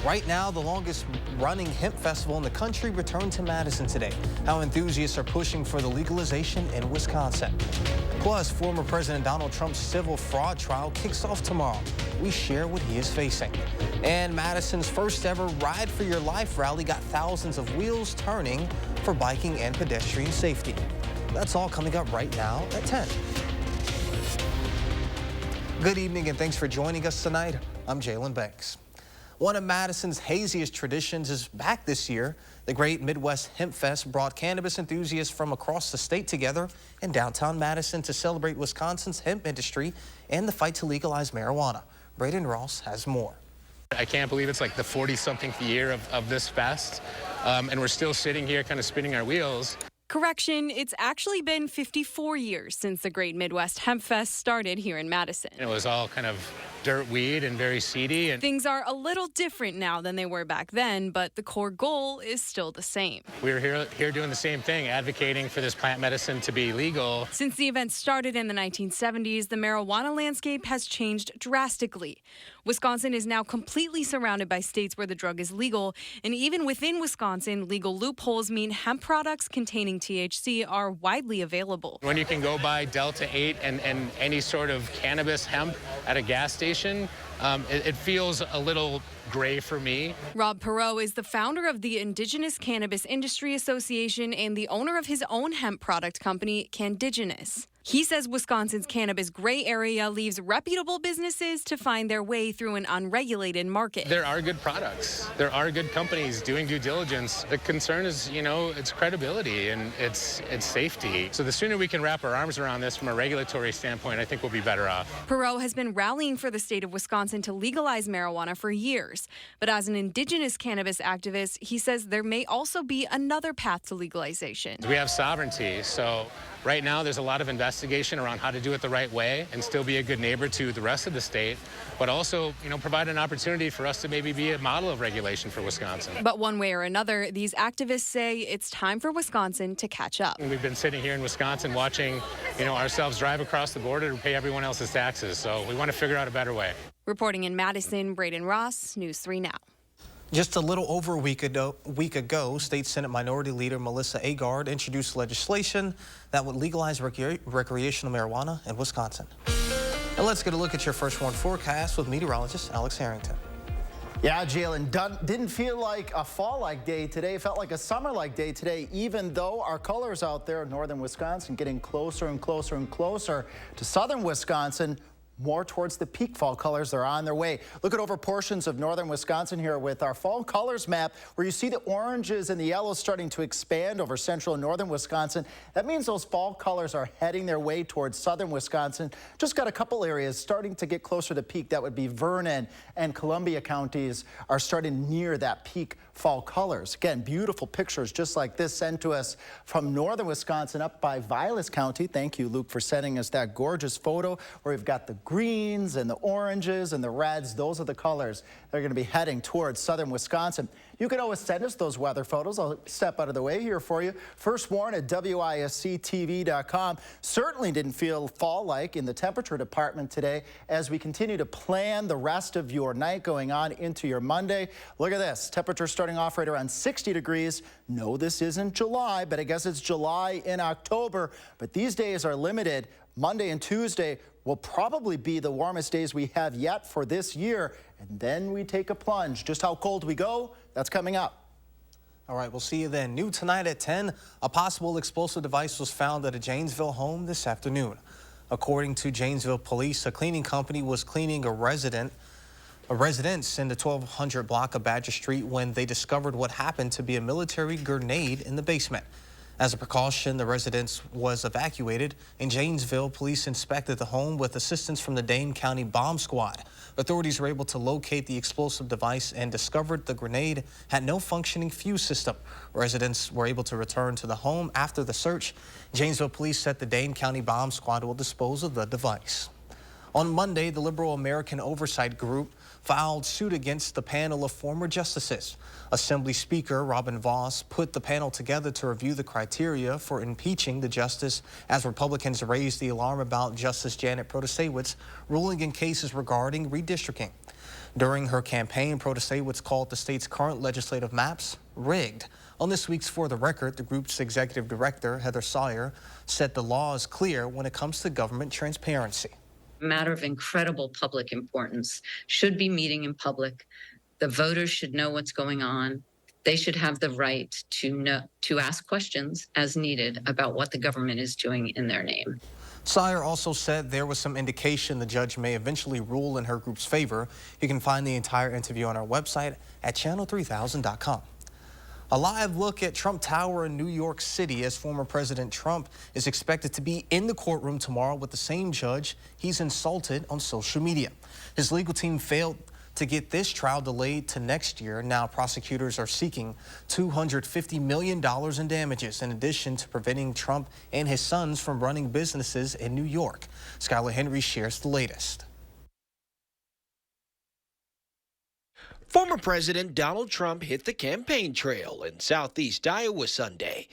Right now, the longest running hemp festival in the country returned to Madison today. How enthusiasts are pushing for the legalization in Wisconsin. Plus, former President Donald Trump's civil fraud trial kicks off tomorrow. We share what he is facing. And Madison's first ever Ride for Your Life rally got thousands of wheels turning for biking and pedestrian safety. That's all coming up right now at 10. Good evening and thanks for joining us tonight. I'm Jalen Banks. One of Madison's haziest traditions is back this year. The Great Midwest Hemp Fest brought cannabis enthusiasts from across the state together in downtown Madison to celebrate Wisconsin's hemp industry and the fight to legalize marijuana. Braden Ross has more. I can't believe it's like the 40-something year of this fest, and we're still sitting here kind of spinning our wheels. Correction, it's actually been 54 years since the Great Midwest Hemp Fest started here in Madison. It was all kind of dirt weed and very seedy. And things are a little different now than they were back then, but the core goal is still the same. We were here doing the same thing, advocating for this plant medicine to be legal. Since the event started in the 1970s, the marijuana landscape has changed drastically. Wisconsin is now completely surrounded by states where the drug is legal, and even within Wisconsin, legal loopholes mean hemp products containing THC are widely available. When you can go buy Delta 8 and any sort of cannabis hemp at a gas station, it feels a little gray for me. Rob Perot is the founder of the Indigenous Cannabis Industry Association and the owner of his own hemp product company, Candigenous. He says Wisconsin's cannabis gray area leaves reputable businesses to find their way through an unregulated market. There are good products. There are good companies doing due diligence. The concern is, it's credibility and it's safety. So the sooner we can wrap our arms around this from a regulatory standpoint, I think we'll be better off. Perot has been rallying for the state of Wisconsin to legalize marijuana for years. But as an indigenous cannabis activist, he says there may also be another path to legalization. We have sovereignty, so right now there's a lot of investigation around how to do it the right way and still be a good neighbor to the rest of the state, but also, provide an opportunity for us to maybe be a model of regulation for Wisconsin. But one way or another, these activists say it's time for Wisconsin to catch up. We've been sitting here in Wisconsin watching, ourselves drive across the border to pay everyone else's taxes, so we want to figure out a better way. Reporting in Madison, Braden Ross, News 3 Now. Just a little over a week ago, State Senate Minority Leader Melissa Agard introduced legislation that would legalize recreational marijuana in Wisconsin. And let's get a look at your first warn forecast with meteorologist Alex Harrington. Yeah, Jalen, didn't feel like a fall-like day today. Felt like a summer-like day today, even though our colors out there in northern Wisconsin getting closer and closer and closer to southern Wisconsin. More towards the peak fall colors. They're on their way. Look at over portions of northern Wisconsin here with our fall colors map where you see the oranges and the yellows starting to expand over central and northern Wisconsin. That means those fall colors are heading their way towards southern Wisconsin. Just got a couple areas starting to get closer to peak. That would be Vernon and Columbia counties are starting near that peak fall colors. Again, beautiful pictures just like this sent to us from northern Wisconsin up by Vilas County. Thank you, Luke, for sending us that gorgeous photo where we've got the greens and the oranges and the reds. Those are the colors that are going to be heading towards southern Wisconsin. You can always send us those weather photos. I'll step out of the way here for you. First warn at WISCTV.com. Certainly didn't feel fall-like in the temperature department today as we continue to plan the rest of your night going on into your Monday. Look at this. Temperature starting off right around 60 degrees. No, this isn't July, but I guess it's July in October. But these days are limited. Monday and Tuesday will probably be the warmest days we have yet for this year. And then we take a plunge. Just how cold we go, that's coming up. All right, we'll see you then. New tonight at 10, a possible explosive device was found at a Janesville home this afternoon. According to Janesville police, a cleaning company was cleaning a residence in the 1200 block of Badger Street when they discovered what happened to be a military grenade in the basement. As a precaution, the residence was evacuated, and Janesville police inspected the home with assistance from the Dane County Bomb Squad. Authorities were able to locate the explosive device and discovered the grenade had no functioning fuse system. Residents were able to return to the home after the search. Janesville police said the Dane County Bomb Squad will dispose of the device. On Monday, the Liberal American Oversight Group filed suit against the panel of former justices. Assembly Speaker Robin Vos put the panel together to review the criteria for impeaching the justice as Republicans raised the alarm about Justice Janet Protasiewicz ruling in cases regarding redistricting. During her campaign, Protasewicz called the state's current legislative maps rigged. On this week's For the Record, the group's executive director, Heather Sawyer, said the law is clear when it comes to government transparency. A matter of incredible public importance, should be meeting in public. The voters should know what's going on. They should have the right to ask questions as needed about what the government is doing in their name. Sawyer also said there was some indication the judge may eventually rule in her group's favor. You can find the entire interview on our website at channel3000.com. A live look at Trump Tower in New York City as former President Trump is expected to be in the courtroom tomorrow with the same judge he's insulted on social media. His legal team failed to get this trial delayed to next year. Now prosecutors are seeking $250 million in damages in addition to preventing Trump and his sons from running businesses in New York. Skylar Henry shares the latest. Former President Donald Trump hit the campaign trail in southeast Iowa Sunday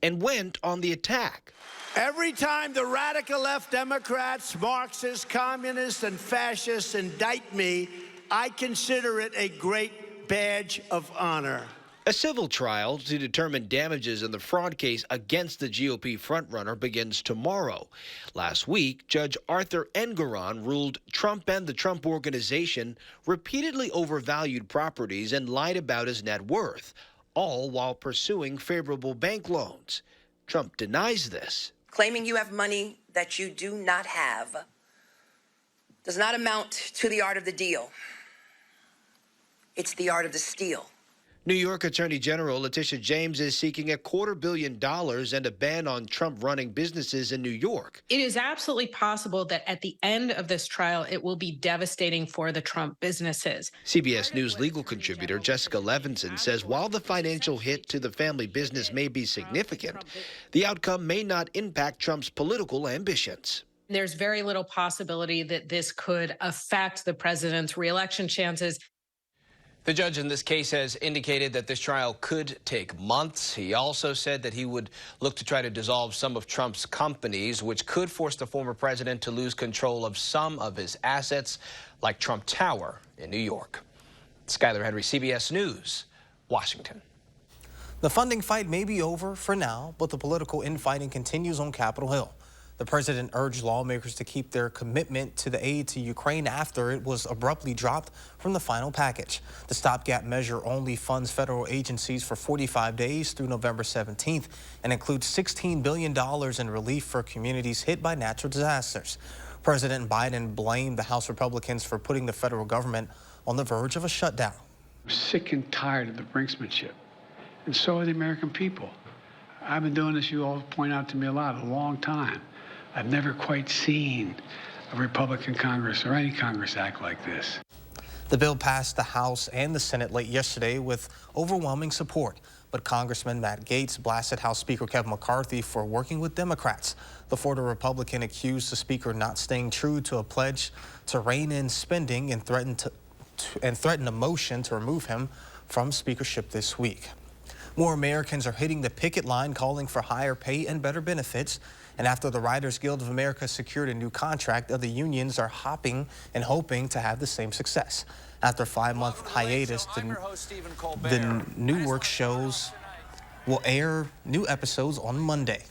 and went on the attack. Every time the radical left Democrats, Marxists, communists, and fascists indict me, I consider it a great badge of honor. A civil trial to determine damages in the fraud case against the GOP frontrunner begins tomorrow. Last week, Judge Arthur Engoron ruled Trump and the Trump Organization repeatedly overvalued properties and lied about his net worth, all while pursuing favorable bank loans. Trump denies this. Claiming you have money that you do not have does not amount to the art of the deal. It's the art of the steal. New York Attorney General Letitia James is seeking $250 million and a ban on Trump running businesses in New York. It is absolutely possible that at the end of this trial, it will be devastating for the Trump businesses. CBS News legal contributor Jessica Levinson says while the financial hit to the family business may be significant, the outcome may not impact Trump's political ambitions. There's very little possibility that this could affect the president's reelection chances. The judge in this case has indicated that this trial could take months. He also said that he would look to try to dissolve some of Trump's companies, which could force the former president to lose control of some of his assets, like Trump Tower in New York. Skylar Henry, CBS News, Washington. The funding fight may be over for now, but the political infighting continues on Capitol Hill. The president urged lawmakers to keep their commitment to the aid to Ukraine after it was abruptly dropped from the final package. The stopgap measure only funds federal agencies for 45 days through November 17th and includes $16 billion in relief for communities hit by natural disasters. President Biden blamed the House Republicans for putting the federal government on the verge of a shutdown. I'm sick and tired of the brinksmanship, and so are the American people. I've been doing this, you all point out to me a long time. I've never quite seen a Republican Congress or any Congress act like this. The bill passed the House and the Senate late yesterday with overwhelming support, but Congressman Matt Gaetz blasted House Speaker Kevin McCarthy for working with Democrats. The Florida Republican accused the Speaker not staying true to a pledge to rein in spending and threatened a motion to remove him from speakership this week. More Americans are hitting the picket line calling for higher pay and better benefits. And after the Writers Guild of America secured a new contract, other unions are hopping and hoping to have the same success. After a 5-month hiatus, the new work shows will air new episodes on Monday.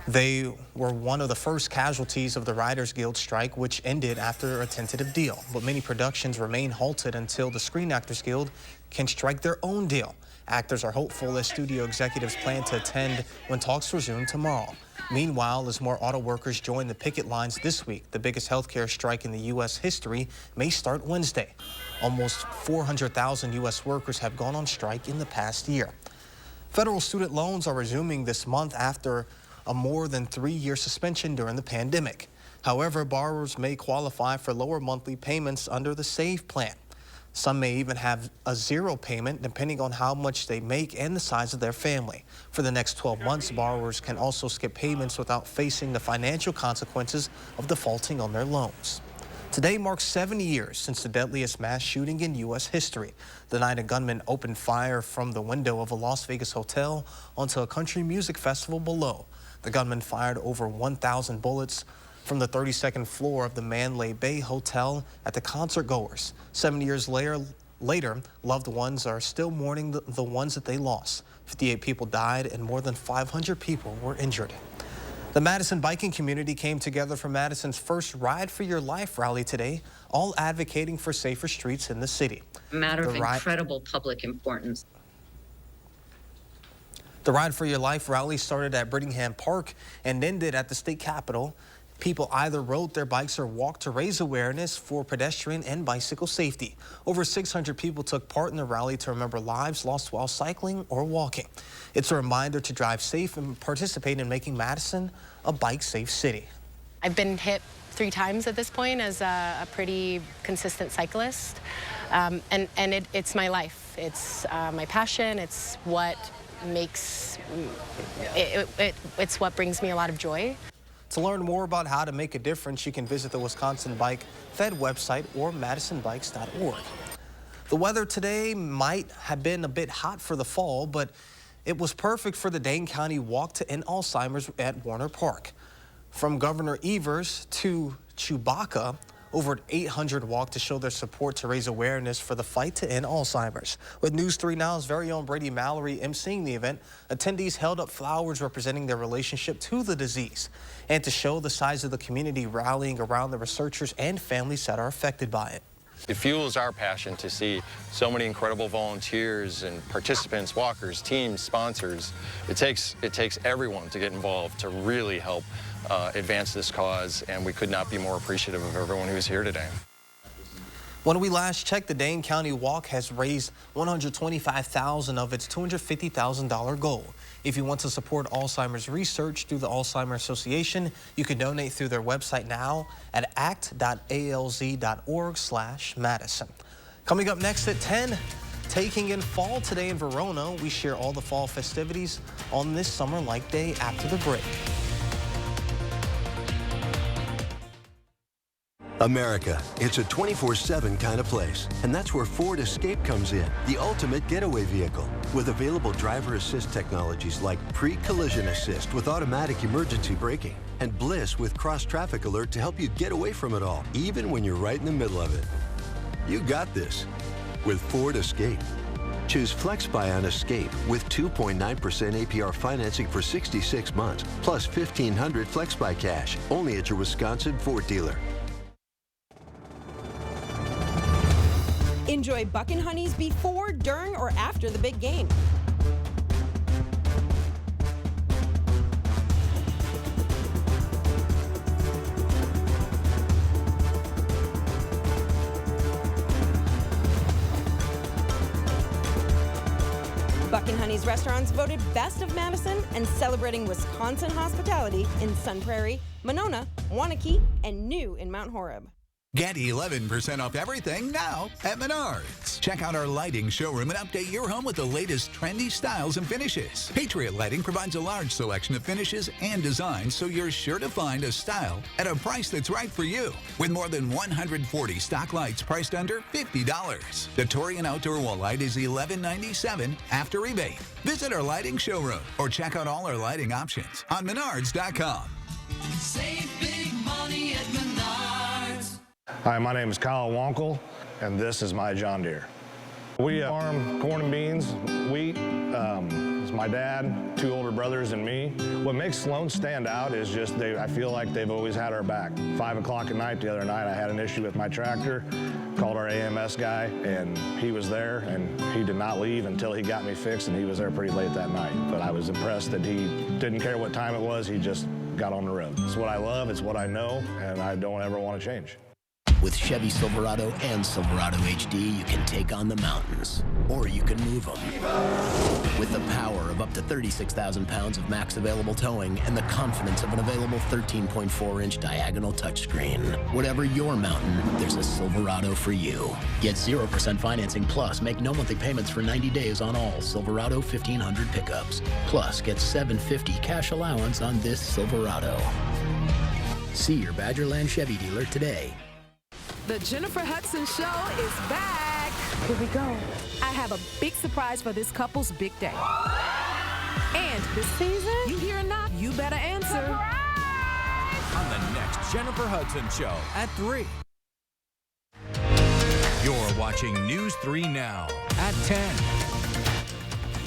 They were one of the first casualties of the Writers Guild strike, which ended after a tentative deal. But many productions remain halted until the Screen Actors Guild can strike their own deal. Actors are hopeful as studio executives plan to attend when talks resume tomorrow. Meanwhile, as more auto workers join the picket lines this week, the biggest healthcare strike in the U.S. history may start Wednesday. Almost 400,000 U.S. workers have gone on strike in the past year. Federal student loans are resuming this month after a more than 3-year suspension during the pandemic. However, borrowers may qualify for lower monthly payments under the SAVE plan. Some may even have a zero payment depending on how much they make and the size of their family. For the next 12 months, borrowers can also skip payments without facing the financial consequences of defaulting on their loans. Today marks 70 years since the deadliest mass shooting in U.S. history. The night a gunman opened fire from the window of a Las Vegas hotel onto a country music festival below. The gunman fired over 1,000 bullets from the 32nd floor of the Mandalay Bay Hotel at the concert goers. 7 years later, loved ones are still mourning the ones that they lost. 58 people died and more than 500 people were injured. The Madison biking community came together for Madison's first Ride for Your Life rally today, all advocating for safer streets in the city. A matter of incredible public importance. The Ride for Your Life rally started at Brittingham Park and ended at the state capitol. People either rode their bikes or walked to raise awareness for pedestrian and bicycle safety. Over 600 people took part in the rally to remember lives lost while cycling or walking. It's a reminder to drive safe and participate in making Madison a bike-safe city. I've been hit 3 times at this point as a pretty consistent cyclist, and it's my life. It's my passion. It's what makes it's what brings me a lot of joy. To learn more about how to make a difference, you can visit the Wisconsin Bike Fed website or madisonbikes.org. The weather today might have been a bit hot for the fall, but it was perfect for the Dane County Walk to End Alzheimer's at Warner Park. From Governor Evers to Chewbacca, over 800 walked to show their support to raise awareness for the fight to end Alzheimer's. With News 3 Now's very own Brady Mallory emceeing the event, attendees held up flowers representing their relationship to the disease and to show the size of the community rallying around the researchers and families that are affected by it. It fuels our passion to see so many incredible volunteers and participants, walkers, teams, sponsors. It takes everyone to get involved to really help advance this cause, and we could not be more appreciative of everyone who's here today. When we last checked, the Dane County Walk has raised $125,000 of its $250,000 goal. If you want to support Alzheimer's research through the Alzheimer's Association, you can donate through their website now at act.alz.org/Madison. Coming up next at 10, taking in fall today in Verona. We share all the fall festivities on this summer-like day after the break. America, it's a 24/7 kind of place. And that's where Ford Escape comes in, the ultimate getaway vehicle. With available driver assist technologies like pre-collision assist with automatic emergency braking and Bliss with cross-traffic alert to help you get away from it all, even when you're right in the middle of it. You got this with Ford Escape. Choose FlexBuy on Escape with 2.9% APR financing for 66 months, plus $1,500 FlexBuy cash, only at your Wisconsin Ford dealer. Enjoy Buck and Honey's before, during, or after the big game. Buck and Honey's restaurants voted Best of Madison and celebrating Wisconsin hospitality in Sun Prairie, Monona, Waunakee, and new in Mount Horeb. Get 11% off everything now at Menards. Check out our lighting showroom and update your home with the latest trendy styles and finishes. Patriot Lighting provides a large selection of finishes and designs, so you're sure to find a style at a price that's right for you. With more than 140 stock lights priced under $50. The Torian Outdoor Wall Light is $11.97 after rebate. Visit our lighting showroom or check out all our lighting options on Menards.com. Save big money at Menards. Hi, my name is Kyle Wonkel, and this is my John Deere. We farm corn and beans, wheat. It's my dad, 2 older brothers, and me. What makes Sloan stand out is just I feel like they've always had our back. 5 o'clock at night the other night, I had an issue with my tractor, called our AMS guy, and he was there, and he did not leave until he got me fixed, and he was there pretty late that night. But I was impressed that he didn't care what time it was, he just got on the road. It's what I love, it's what I know, and I don't ever want to change. With Chevy Silverado and Silverado HD, you can take on the mountains, or you can move them. With the power of up to 36,000 pounds of max available towing and the confidence of an available 13.4-inch diagonal touchscreen. Whatever your mountain, there's a Silverado for you. Get 0% financing plus make no monthly payments for 90 days on all Silverado 1500 pickups. Plus, get $750 cash allowance on this Silverado. See your Badgerland Chevy dealer today. The Jennifer Hudson Show is back. Here we go. I have a big surprise for this couple's big day. And this season, you hear or not, you better answer. Surprise! on the next Jennifer Hudson Show at 3. You're watching News 3 Now at 10.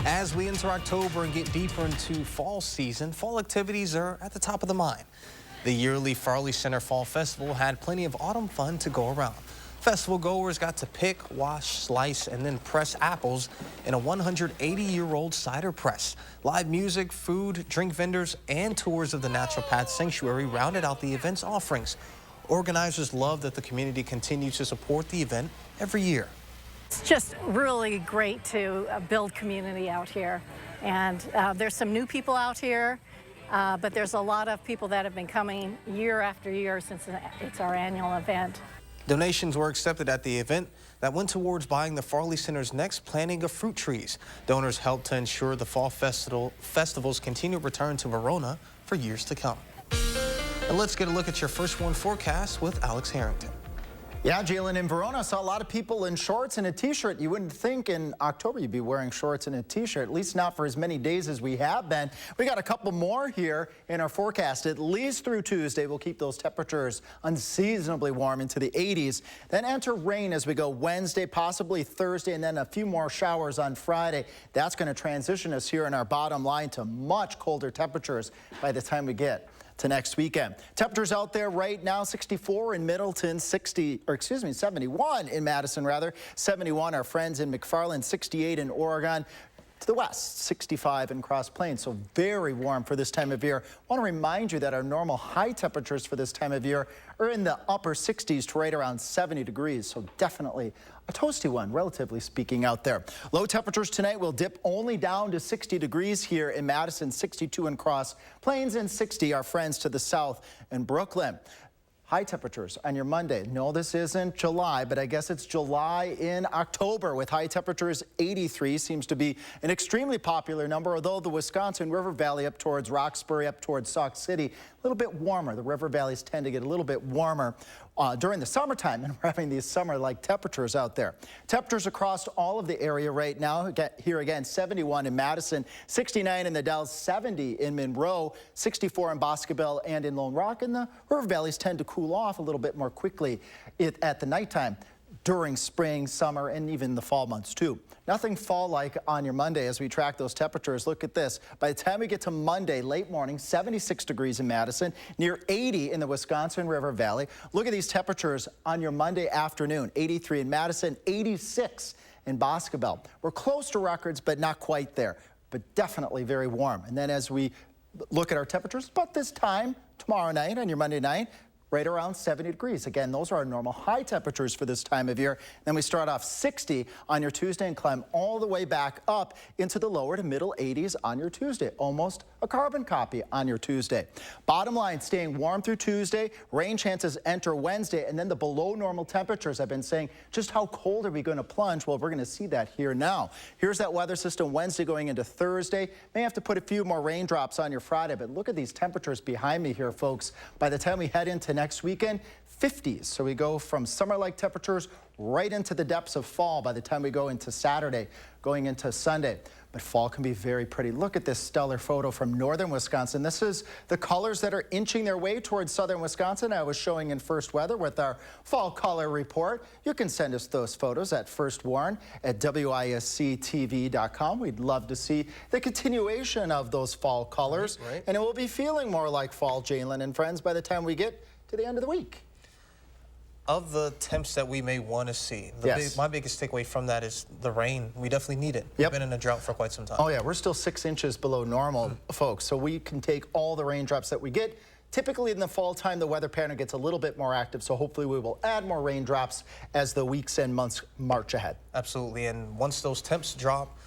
As we enter October and get deeper into fall season, fall activities are at the top of the mind. The yearly Farley Center Fall Festival had plenty of autumn fun to go around. Festival goers got to pick, wash, slice, and then press apples in a 180-year-old cider press. Live music, food, drink vendors, and tours of the Naturopath Sanctuary rounded out the event's offerings. Organizers love that the community continues to support the event every year. It's just really great to build community out here. And there's some new people out here, but there's a lot of people that have been coming year after year since it's our annual event. Donations were accepted at the event that went towards buying the Farley Center's next planting of fruit trees. Donors helped to ensure the fall festival's continued return to Verona for years to come. And let's get a look at your First Warn forecast with Alex Harrington. Yeah, Jalen, in Verona, I saw a lot of people in shorts and a T-shirt. You wouldn't think in October you'd be wearing shorts and a T-shirt, at least not for as many days as we have been. We got a couple more here in our forecast, at least through Tuesday. We'll keep those temperatures unseasonably warm into the 80s. Then enter rain as we go Wednesday, possibly Thursday, and then a few more showers on Friday. That's going to transition us here in our bottom line to much colder temperatures by the time we get to next weekend. Temperatures out there right now, 64 in Middleton, 71 in Madison, 71 our friends in McFarland, 68 in Oregon. To the west, 65 in Cross Plains, so very warm for this time of year. I want to remind you that our normal high temperatures for this time of year are in the upper 60s to right around 70 degrees, so definitely a toasty one, relatively speaking, out there. Low temperatures tonight will dip only down to 60 degrees here in Madison, 62 in Cross Plains, and 60 our friends to the south in Brooklyn. High temperatures on your Monday. No, this isn't July, but I guess it's July in October with high temperatures. 83 seems to be an extremely popular number, although the Wisconsin River Valley up towards Roxbury, up towards Sauk City, a little bit warmer. The river valleys tend to get a little bit warmer during the summertime, and we're having these summer-like temperatures out there. Temperatures across all of the area right now. Here again, 71 in Madison, 69 in the Dells, 70 in Monroe, 64 in Boscobel and in Lone Rock, and the river valleys tend to cool off a little bit more quickly at the nighttime during spring, summer, and even the fall months too. Nothing fall-like on your Monday as we track those temperatures. Look at this. By the time we get to Monday, late morning, 76 degrees in Madison, near 80 in the Wisconsin River Valley. Look at these temperatures on your Monday afternoon. 83 in Madison, 86 in Boscobel. We're close to records, but not quite there, but definitely very warm. And then as we look at our temperatures, about this time tomorrow night on your Monday night, right around 70 degrees. Again, those are our normal high temperatures for this time of year. Then we start off 60 on your Tuesday and climb all the way back up into the lower to middle 80s on your Tuesday. Almost a carbon copy on your Tuesday. Bottom line, staying warm through Tuesday. Rain chances enter Wednesday, and then the below normal temperatures. I've been saying, just how cold are we going to plunge? Well, we're going to see that here now. Here's that weather system Wednesday going into Thursday. May have to put a few more raindrops on your Friday, but look at these temperatures behind me here, folks. By the time we head into next weekend, 50s. So we go from summer-like temperatures right into the depths of fall by the time we go into Saturday, going into Sunday. But fall can be very pretty. Look at this stellar photo from northern Wisconsin. This is the colors that are inching their way towards southern Wisconsin. I was showing in First Weather with our fall color report. You can send us those photos at First Warn at WISCTV.com. We'd love to see the continuation of those fall colors. Right. And it will be feeling more like fall, Jalen and friends, by the time we get to the end of the week. Of the temps that we may want to see, my biggest takeaway from that is the rain. We definitely need it. We've been in a drought for quite some time. Oh yeah, we're still 6 inches below normal, folks, so we can take all the raindrops that we get. Typically in the fall time, the weather pattern gets a little bit more active, so hopefully we will add more raindrops as the weeks and months march ahead. Absolutely, and once those temps drop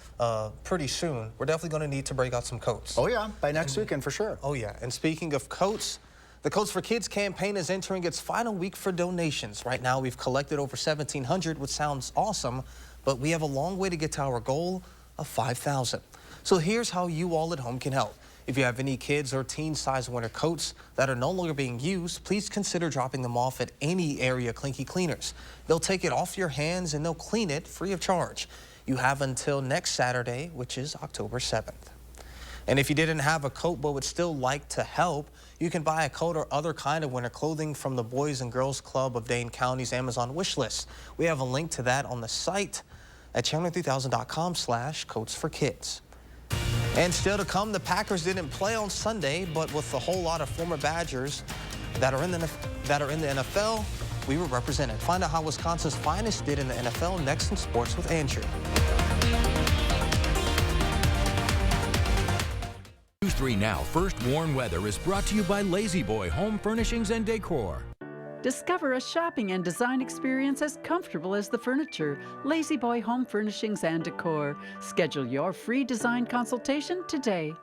pretty soon, we're definitely going to need to break out some coats. Oh yeah, by next weekend for sure. Oh yeah, and speaking of coats, the Coats for Kids campaign is entering its final week for donations. Right now, we've collected over 1,700, which sounds awesome, but we have a long way to get to our goal of 5,000. So here's how you all at home can help. If you have any kids or teen-size winter coats that are no longer being used, please consider dropping them off at any area Clinky Cleaners. They'll take it off your hands and they'll clean it free of charge. You have until next Saturday, which is October 7th. And if you didn't have a coat but would still like to help, You can buy a coat or other kind of winter clothing from the Boys and Girls Club of Dane County's Amazon wish list. We have a link to that on the site at channel3000.com/coats4kids. And still to come, the Packers didn't play on Sunday, but with a whole lot of former Badgers that are in the NFL, we were represented. Find out how Wisconsin's finest did in the NFL next in Sports with Andrew. News 3 Now First Warn Weather is brought to you by Lazy Boy Home Furnishings and Decor. Discover a shopping and design experience as comfortable as the furniture. Lazy Boy Home Furnishings and Decor. Schedule your free design consultation today.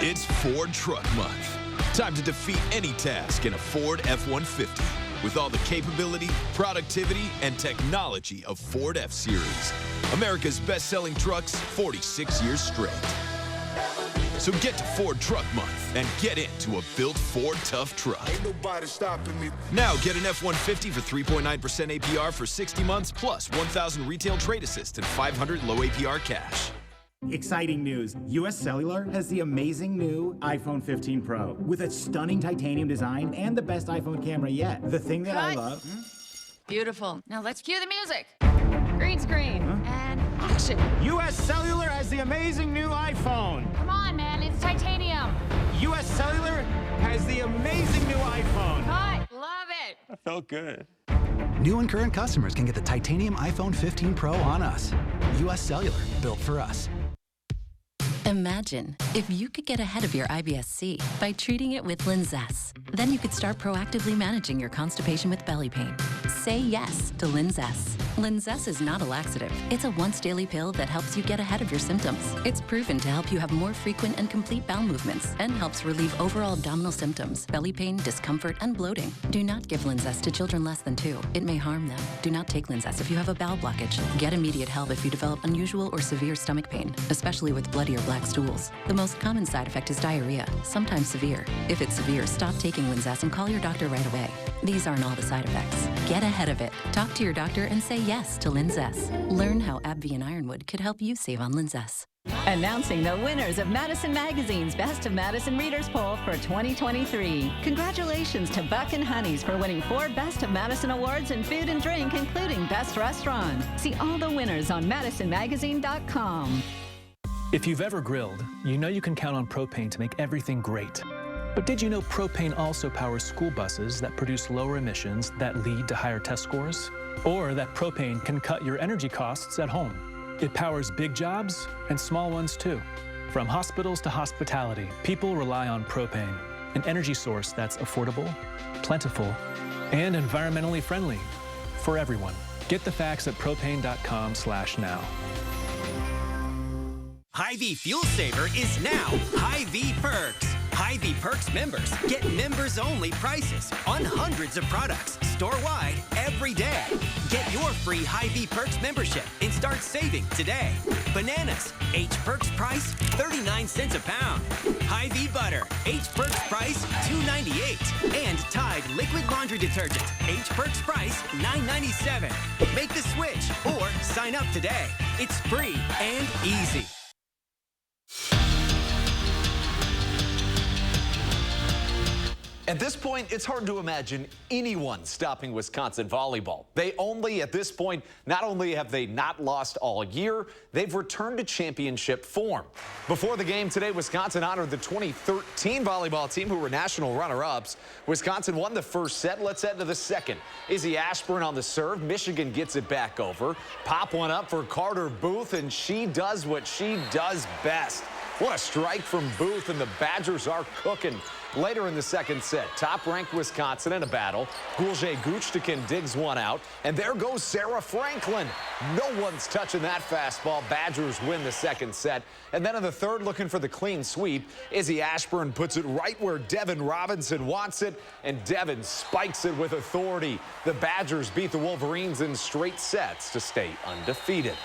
It's Ford Truck Month. Time to defeat any task in a Ford F-150 with all the capability, productivity, and technology of Ford F-Series. America's best-selling trucks 46 years straight. So get to Ford Truck Month and get into a built Ford tough truck. Ain't nobody stopping me. Now get an F-150 for 3.9% APR for 60 months plus 1,000 retail trade assist and 500 low APR cash. Exciting news. US Cellular has the amazing new iPhone 15 Pro with a stunning titanium design and the best iPhone camera yet. The thing that I love... Beautiful. Now let's cue the music. Green screen and action. US Cellular has the amazing new iPhone. Come on, man. It's titanium. US Cellular has the amazing new iPhone. Cut. Love it. That felt good. New and current customers can get the titanium iPhone 15 Pro on us. US Cellular, built for us. Imagine if you could get ahead of your IBS-C by treating it with Linzess. Then you could start proactively managing your constipation with belly pain. Say yes to Linzess. Linzess is not a laxative. It's a once-daily pill that helps you get ahead of your symptoms. It's proven to help you have more frequent and complete bowel movements and helps relieve overall abdominal symptoms, belly pain, discomfort, and bloating. Do not give Linzess to children less than 2. It may harm them. Do not take Linzess if you have a bowel blockage. Get immediate help if you develop unusual or severe stomach pain, especially with bloody or black stools. The most common side effect is diarrhea, sometimes severe. If it's severe, stop taking Linzess and call your doctor right away. These aren't all the side effects. Get ahead of it. Talk to your doctor and say yes to Linzess. Learn how AbbVie and Ironwood could help you save on Linzess. Announcing the winners of Madison Magazine's Best of Madison Readers Poll for 2023. Congratulations to Buck and Honey's for winning 4 Best of Madison awards in food and drink, including Best Restaurant. See all the winners on MadisonMagazine.com. If you've ever grilled, you know you can count on propane to make everything great. But did you know propane also powers school buses that produce lower emissions that lead to higher test scores? Or that propane can cut your energy costs at home? It powers big jobs and small ones too. From hospitals to hospitality, people rely on propane, an energy source that's affordable, plentiful, and environmentally friendly for everyone. Get the facts at propane.com/now. Hy-Vee Fuel Saver is now Hy-Vee Perks. Hy-Vee Perks members get members-only prices on hundreds of products store-wide every day. Get your free Hy-Vee Perks membership and start saving today. Bananas, H Perks price 39 cents a pound. Hy-Vee Butter, H Perks price $2.98. And Tide Liquid Laundry Detergent, H Perks price $9.97. Make the switch or sign up today. It's free and easy. At this point, it's hard to imagine anyone stopping Wisconsin volleyball. They only, at this point, not only have they not lost all year, they've returned to championship form. Before the game today, Wisconsin honored the 2013 volleyball team, who were national runner-ups. Wisconsin won the first set. Let's head to the second. Izzy Ashburn on the serve. Michigan gets it back over. Pop one up for Carter Booth, and she does what she does best. What a strike from Booth, and the Badgers are cooking. Later in the second set, top-ranked Wisconsin in a battle. Gulje Guchtikin digs one out, and there goes Sarah Franklin. No one's touching that fastball. Badgers win the second set. And then in the third, looking for the clean sweep, Izzy Ashburn puts it right where Devin Robinson wants it, and Devin spikes it with authority. The Badgers beat the Wolverines in straight sets to stay undefeated.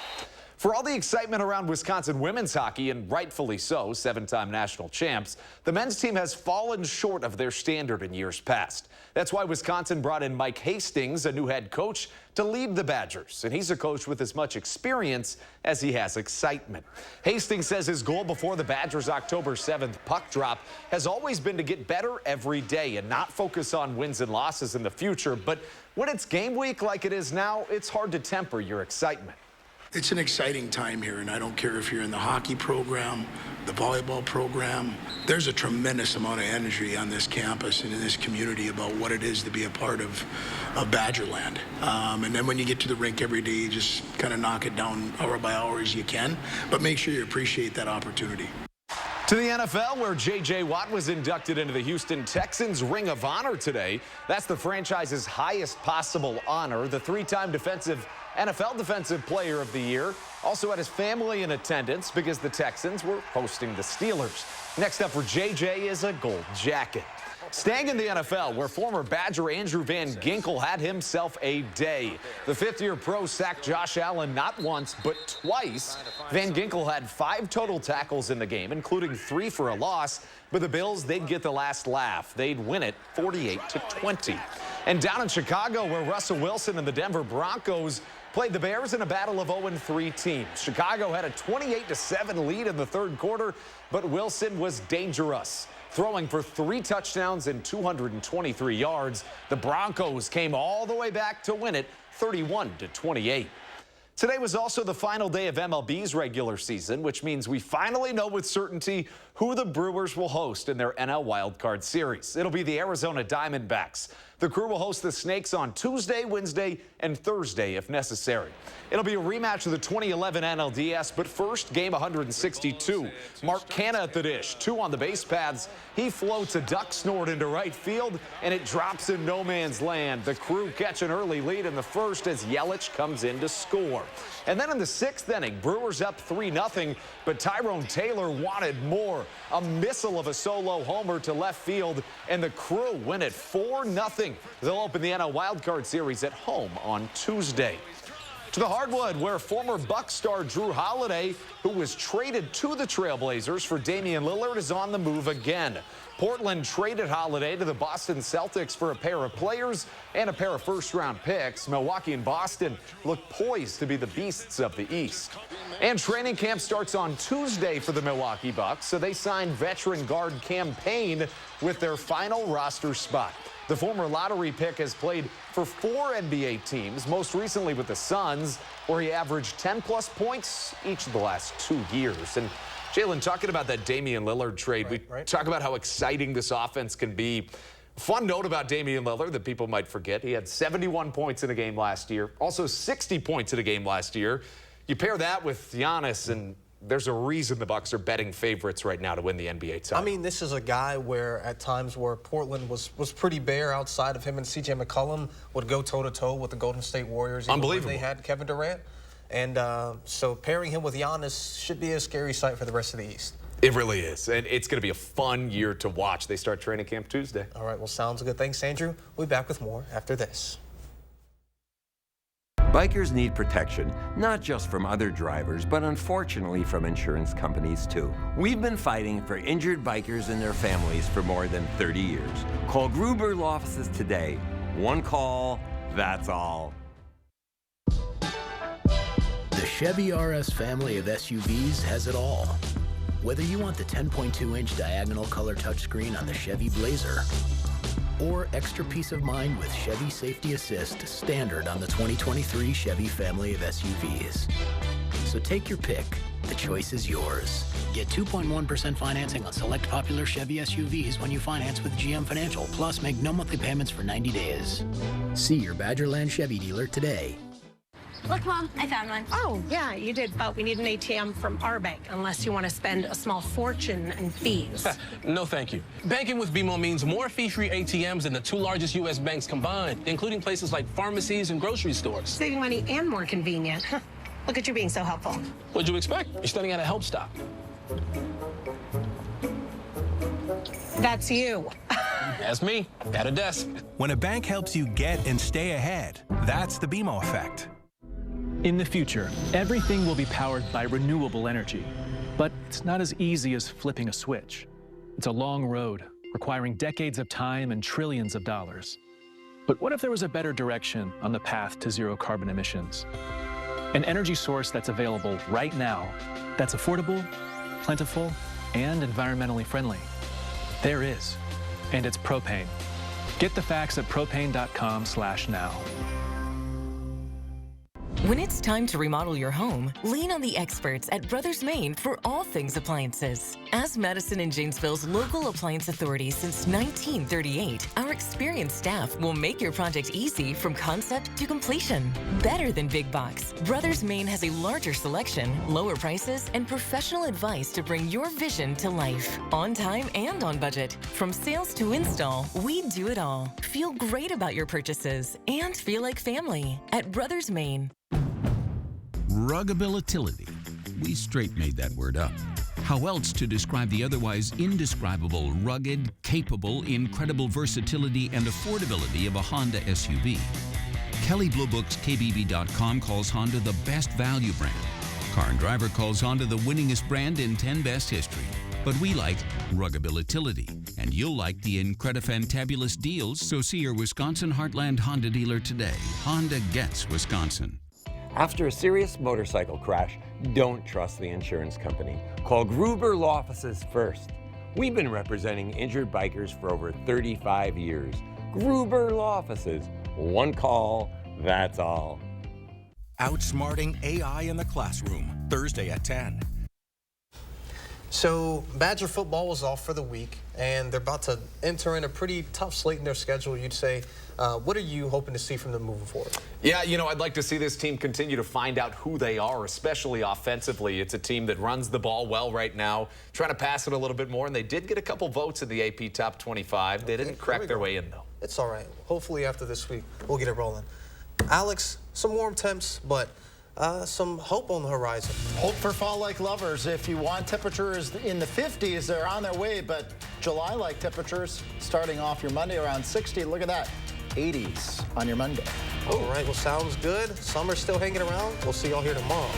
For all the excitement around Wisconsin women's hockey, and rightfully so, 7-time national champs, the men's team has fallen short of their standard in years past. That's why Wisconsin brought in Mike Hastings, a new head coach, to lead the Badgers. And he's a coach with as much experience as he has excitement. Hastings says his goal before the Badgers' October 7th puck drop has always been to get better every day and not focus on wins and losses in the future. But when it's game week like it is now, it's hard to temper your excitement. It's an exciting time here, and I don't care if you're in the hockey program, the volleyball program. There's a tremendous amount of energy on this campus and in this community about what it is to be a part of Badgerland. And then when you get to the rink every day, you just kind of knock it down hour by hour as you can, but make sure you appreciate that opportunity. To the NFL, where J.J. Watt was inducted into the Houston Texans Ring of Honor today. That's the franchise's highest possible honor. The 3-time NFL Defensive Player of the Year also had his family in attendance because the Texans were hosting the Steelers. Next up for J.J. is a gold jacket. Staying in the NFL, where former Badger Andrew Van Ginkel had himself a day. The 5th-year pro sacked Josh Allen not once, but twice. Van Ginkel had 5 total tackles in the game, including 3 for a loss. But the Bills, they'd get the last laugh. They'd win it 48-20. And down in Chicago, where Russell Wilson and the Denver Broncos played the Bears in a battle of 0-3 teams. Chicago had a 28-7 lead in the 3rd quarter, but Wilson was dangerous. Throwing for 3 touchdowns and 223 yards, the Broncos came all the way back to win it 31-28. Today was also the final day of MLB's regular season, which means we finally know with certainty who the Brewers will host in their NL Wild Card Series. It'll be the Arizona Diamondbacks. The Crew will host the Snakes on Tuesday, Wednesday, and Thursday if necessary. It'll be a rematch of the 2011 NLDS, but first, game 162. Mark Canha at the dish, 2 on the base paths. He floats a duck snort into right field, and it drops in no man's land. The Crew catch an early lead in the first as Yelich comes in to score. And then in the 6th inning, Brewers up 3-0, but Tyrone Taylor wanted more. A missile of a solo homer to left field, and the Crew win it 4-0. They'll open the NL Wild Card Series at home on Tuesday. To the hardwood, where former Bucs star Drew Holiday, who was traded to the Trailblazers for Damian Lillard, is on the move again. Portland traded Holiday to the Boston Celtics for a pair of players and a pair of first-round picks. Milwaukee and Boston look poised to be the beasts of the East. And training camp starts on Tuesday for the Milwaukee Bucks, so they signed veteran guard Cam Payne with their final roster spot. The former lottery pick has played for 4 NBA teams, most recently with the Suns, where he averaged 10-plus points each of the last 2 years. And Jalen, talking about that Damian Lillard trade, we talk about how exciting this offense can be. Fun note about Damian Lillard that people might forget. He had 71 points in a game last year, also 60 points in a game last year. You pair that with Giannis, and there's a reason the Bucks are betting favorites right now to win the NBA title. I mean, this is a guy where at times where Portland was pretty bare outside of him, and C.J. McCollum would go toe-to-toe with the Golden State Warriors. Unbelievable. They had Kevin Durant. And so pairing him with Giannis should be a scary sight for the rest of the East. It really is, and it's going to be a fun year to watch. They start training camp Tuesday. All right, well, sounds good. Thanks, Andrew. We'll be back with more after this. Bikers need protection, not just from other drivers, but unfortunately from insurance companies too. We've been fighting for injured bikers and their families for more than 30 years. Call Gruber Law Offices today. One call, that's all. The Chevy RS family of SUVs has it all. Whether you want the 10.2-inch diagonal color touchscreen on the Chevy Blazer, or extra peace of mind with Chevy Safety Assist standard on the 2023 Chevy family of SUVs. So take your pick. The choice is yours. Get 2.1% financing on select popular Chevy SUVs when you finance with GM Financial. Plus, make no monthly payments for 90 days. See your Badgerland Chevy dealer today. Look, Mom, I found one. Oh, yeah, you did, but we need an ATM from our bank, unless you want to spend a small fortune in fees. No, thank you. Banking with BMO means more fee-free ATMs than the 2 largest U.S. banks combined, including places like pharmacies and grocery stores. Saving money and more convenient. Look at you being so helpful. What'd you expect? You're studying at a help stop. That's you. That's me, at a desk. When a bank helps you get and stay ahead, that's the BMO effect. In the future, everything will be powered by renewable energy. But it's not as easy as flipping a switch. It's a long road, requiring decades of time and trillions of dollars. But what if there was a better direction on the path to zero carbon emissions? An energy source that's available right now, that's affordable, plentiful, and environmentally friendly. There is, and it's propane. Get the facts at propane.com/now. When it's time to remodel your home, lean on the experts at Brothers Maine for all things appliances. As Madison and Janesville's local appliance authority since 1938, our experienced staff will make your project easy from concept to completion. Better than big box, Brothers Maine has a larger selection, lower prices, and professional advice to bring your vision to life. On time and on budget. From sales to install, we do it all. Feel great about your purchases and feel like family at Brothers Maine. Ruggability. We straight made that word up. How else to describe the otherwise indescribable, rugged, capable, incredible versatility and affordability of a Honda SUV? Kelley Blue Book's KBB.com calls Honda the best value brand. Car and Driver calls Honda the winningest brand in 10 best history. But we like ruggability, and you'll like the incredifantabulous deals, so see your Wisconsin Heartland Honda dealer today. Honda gets Wisconsin. After a serious motorcycle crash, don't trust the insurance company. Call Gruber Law Offices first. We've been representing injured bikers for over 35 years. Gruber Law Offices. One call, that's all. Outsmarting AI in the classroom, Thursday at 10. So Badger football was off for the week, and they're about to enter in a pretty tough slate in their schedule, you'd say. What are you hoping to see from them moving forward? Yeah, you know, I'd like to see this team continue to find out who they are, especially offensively. It's a team that runs the ball well right now, trying to pass it a little bit more, and they did get a couple votes in the AP Top 25. They didn't crack their way in, though. It's all right. Hopefully after this week, we'll get it rolling. Alex, some warm temps, but some hope on the horizon. Hope for fall-like lovers. If you want temperatures in the 50s, they're on their way, but July-like temperatures starting off your Monday around 60. Look at that. 80s on your Monday. All right, well, sounds good. Summer's still hanging around. We'll see y'all here tomorrow.